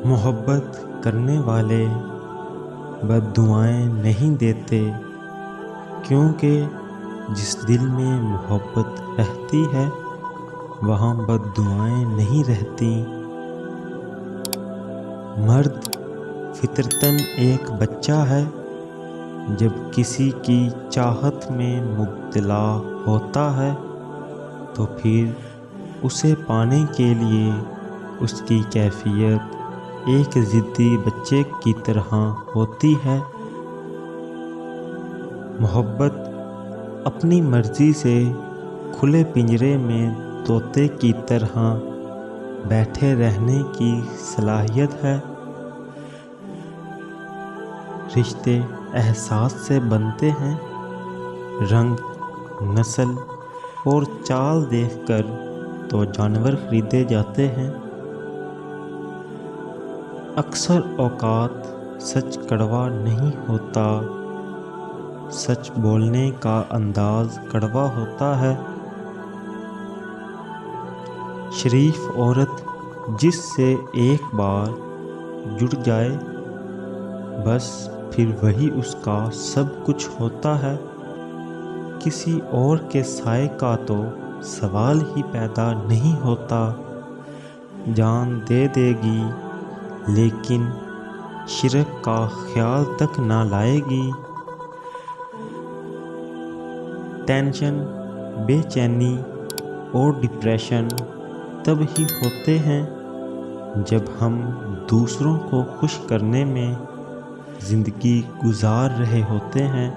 محبت کرنے والے بد دعائیں نہیں دیتے، کیونکہ جس دل میں محبت رہتی ہے وہاں بد دعائیں نہیں رہتی۔ مرد فطرتاً ایک بچہ ہے، جب کسی کی چاہت میں مبتلا ہوتا ہے تو پھر اسے پانے کے لیے اس کی کیفیت ایک ضدی بچے کی طرح ہوتی ہے۔ محبت اپنی مرضی سے کھلے پنجرے میں طوطے کی طرح بیٹھے رہنے کی صلاحیت ہے۔ رشتے احساس سے بنتے ہیں، رنگ، نسل اور چال دیکھ کر تو جانور خریدے جاتے ہیں۔ اکثر اوقات سچ کڑوا نہیں ہوتا، سچ بولنے کا انداز کڑوا ہوتا ہے۔ شریف عورت جس سے ایک بار جڑ جائے بس پھر وہی اس کا سب کچھ ہوتا ہے۔ کسی اور کے سائے کا تو سوال ہی پیدا نہیں ہوتا۔ جان دے دے گی لیکن شرک کا خیال تک نہ لائے گی۔ ٹینشن، بے چینی اور ڈپریشن تب ہی ہوتے ہیں جب ہم دوسروں کو خوش کرنے میں زندگی گزار رہے ہوتے ہیں۔